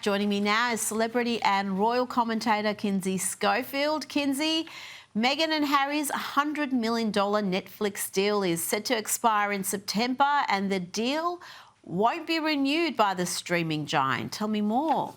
back. Joining me now is celebrity and royal commentator Kinsey Schofield. Kinsey, Meghan and Harry's $100 million Netflix deal is set to expire in September, and the deal won't be renewed by the streaming giant. Tell me more.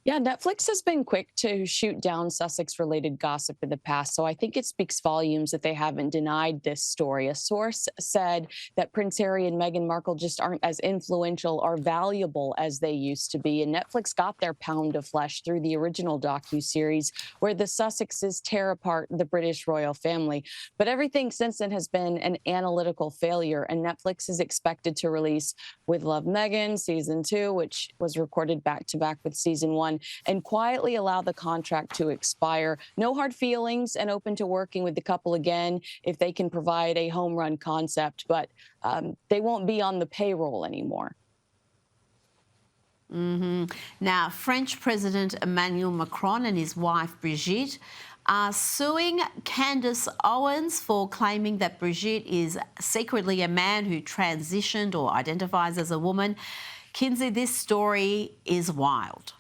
Yeah, Netflix has been quick to shoot down Sussex-related gossip in the past, so I think it speaks volumes that they haven't denied this story. A source said that Prince Harry and Meghan Markle just aren't as influential or valuable as they used to be, and Netflix got their pound of flesh through the original docuseries where the Sussexes tear apart the British royal family. But everything since then has been an analytical failure, and Netflix is expected to release With Love Meghan Season 2, which was recorded back-to-back with Season 1, and quietly allow the contract to expire. No hard feelings, and open to working with the couple again if they can provide a home run concept, but they won't be on the payroll anymore. Now, French President Emmanuel Macron and his wife Brigitte are suing Candace Owens for claiming that Brigitte is secretly a man who transitioned or identifies as a woman. Kinsey, this story is wild.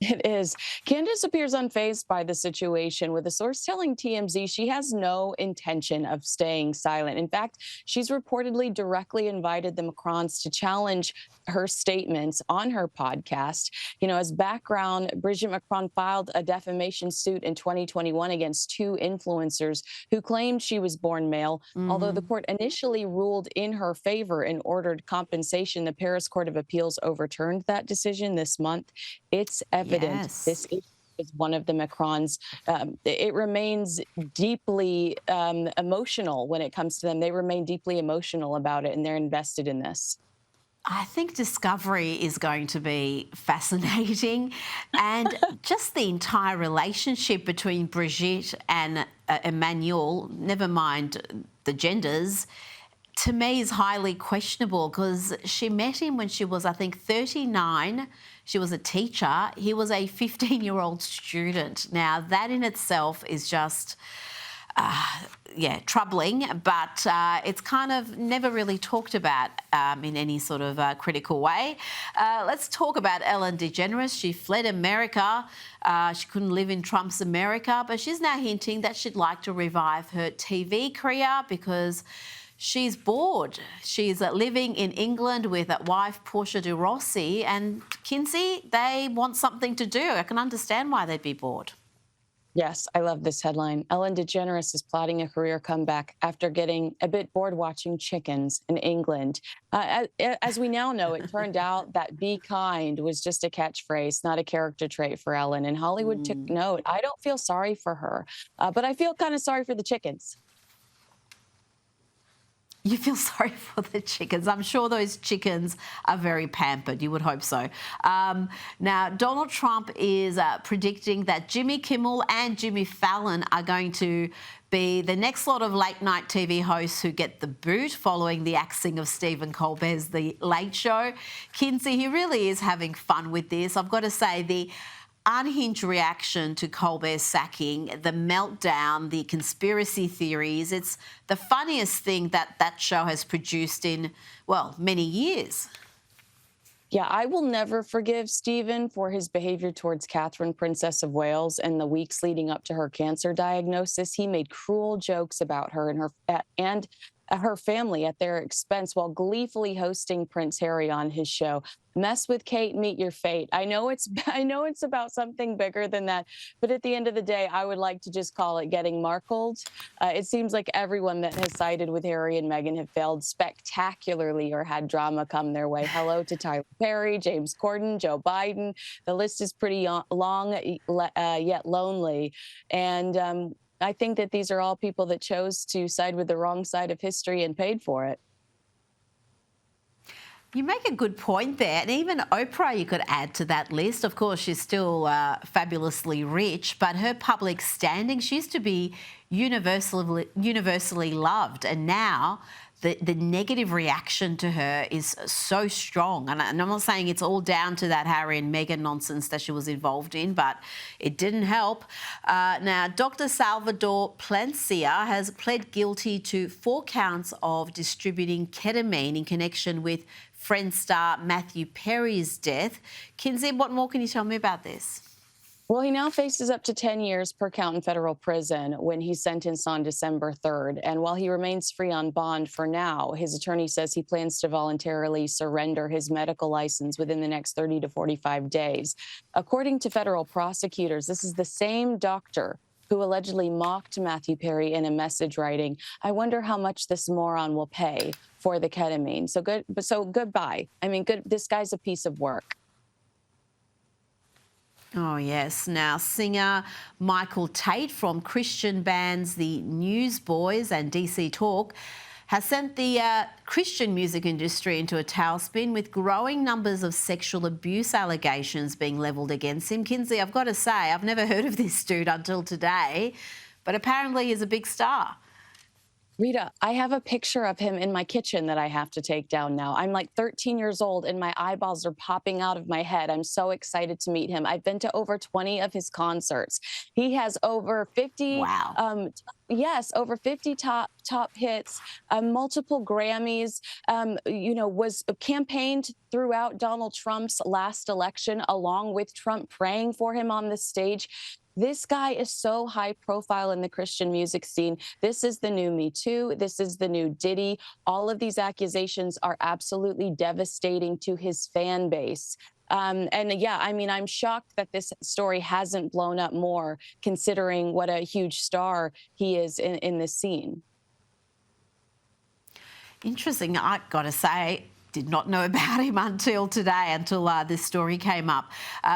It is. Candace appears unfazed by the situation, with a source telling TMZ she has no intention of staying silent. In fact, she's reportedly directly invited the Macrons to challenge her statements on her podcast. You know, as background, Brigitte Macron filed a defamation suit in 2021 against two influencers who claimed she was born male. Although the court initially ruled in her favor and ordered compensation, the Paris Court of Appeals overturned that decision this month. It's evident this is one of the Macrons. It remains deeply emotional when it comes to them. They remain deeply emotional about it, and they're invested in this. I think Discovery is going to be fascinating, and just the entire relationship between Brigitte and Emmanuel, never mind the genders, to me is highly questionable, because she met him when she was, I think, 39. She was a teacher. He was a 15-year-old student. Now, that in itself is just, troubling, but it's kind of never really talked about in any sort of critical way. Let's talk about Ellen DeGeneres. She fled America. She couldn't live in Trump's America, but she's now hinting that she'd like to revive her TV career because she's bored. She's living in England with wife Portia de Rossi, and Kinsey, they want something to do. I can understand why they'd be bored. Yes, I love this headline. Ellen DeGeneres is plotting a career comeback after getting a bit bored watching chickens in England. As we now know, it turned out that be kind was just a catchphrase, not a character trait for Ellen. And Hollywood took note. I don't feel sorry for her, but I feel kind of sorry for the chickens. You feel sorry for the chickens. I'm sure those chickens are very pampered. You would hope so. Now, Donald Trump is predicting that Jimmy Kimmel and Jimmy Fallon are going to be the next lot of late-night TV hosts who get the boot following the axing of Stephen Colbert's The Late Show. Kinsey, he really is having fun with this. I've got to say, the unhinged reaction to Colbert's sacking, the meltdown, the conspiracy theories, it's the funniest thing that show has produced in, well, many years. Yeah, I will never forgive Stephen for his behavior towards Catherine, Princess of Wales, in the weeks leading up to her cancer diagnosis. He made cruel jokes about her and her family at their expense while gleefully hosting Prince Harry on his show. Mess with Kate, meet your fate. I know it's about something bigger than that, but at the end of the day, I would like to just call it getting markled. It seems like everyone that has sided with Harry and Meghan have failed spectacularly or had drama come their way. Hello to Tyler Perry, James Corden, Joe Biden. The list is pretty long, yet lonely. And I think that these are all people that chose to side with the wrong side of history and paid for it. You make a good point there. And even Oprah, you could add to that list. Of course, she's still fabulously rich, but her public standing, she used to be universally loved. And now the negative reaction to her is so strong. And I'm not saying it's all down to that Harry and Meghan nonsense that she was involved in, but it didn't help. Now, Dr. Salvador Plencia has pled guilty to 4 counts of distributing ketamine in connection with Friends star Matthew Perry's death. Kinsey, what more can you tell me about this? Well, he now faces up to 10 years per count in federal prison when he's sentenced on December 3rd. And while he remains free on bond for now, his attorney says he plans to voluntarily surrender his medical license within the next 30 to 45 days. According to federal prosecutors, this is the same doctor who allegedly mocked Matthew Perry in a message writing, "I wonder how much this moron will pay for the ketamine." So goodbye. I mean, this guy's a piece of work. Oh, yes. Now, singer Michael Tate from Christian bands The Newsboys and DC Talk has sent the Christian music industry into a tailspin with growing numbers of sexual abuse allegations being levelled against him. Kinsey, I've got to say, I've never heard of this dude until today, but apparently he's a big star. Rita, I have a picture of him in my kitchen that I have to take down now. I'm like 13 years old and my eyeballs are popping out of my head. I'm so excited to meet him. I've been to over 20 of his concerts. He has over 50, Wow. over 50 top hits, multiple Grammys, was campaigned throughout Donald Trump's last election, along with Trump praying for him on the stage. This guy is so high profile in the Christian music scene. This is the new Me Too. This is the new Diddy. All of these accusations are absolutely devastating to his fan base. I'm shocked that this story hasn't blown up more, considering what a huge star he is in this scene. Interesting. I got to say, did not know about him until today, until this story came up.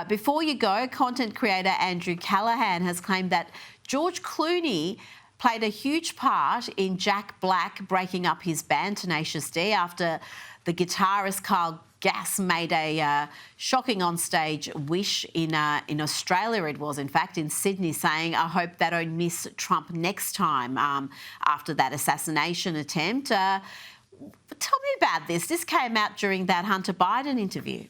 Before you go, content creator Andrew Callahan has claimed that George Clooney played a huge part in Jack Black breaking up his band Tenacious D after the guitarist Kyle Gass made a shocking onstage wish in Australia. It was, in fact, in Sydney, saying, "I hope they don't miss Trump next time," after that assassination attempt. Tell me about this. This came out during that Hunter Biden interview.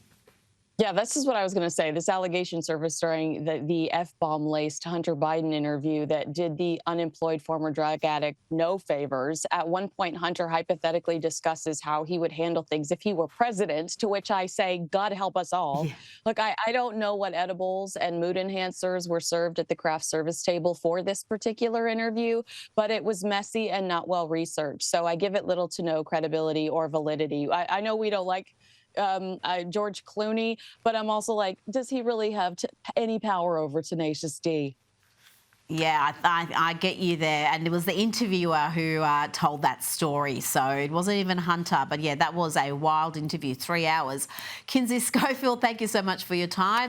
Yeah, this is what I was going to say. This allegation surfaced during the F-bomb laced Hunter Biden interview that did the unemployed former drug addict no favors. At one point, Hunter hypothetically discusses how he would handle things if he were president, to which I say, God help us all. Yeah. Look, I don't know what edibles and mood enhancers were served at the craft service table for this particular interview, but it was messy and not well researched. So I give it little to no credibility or validity. I know we don't like George Clooney, but I'm also like, does he really have any power over Tenacious D? Yeah, I get you there. And it was the interviewer who told that story. So it wasn't even Hunter. But yeah, that was a wild interview, 3 hours. Kinsey Schofield, thank you so much for your time.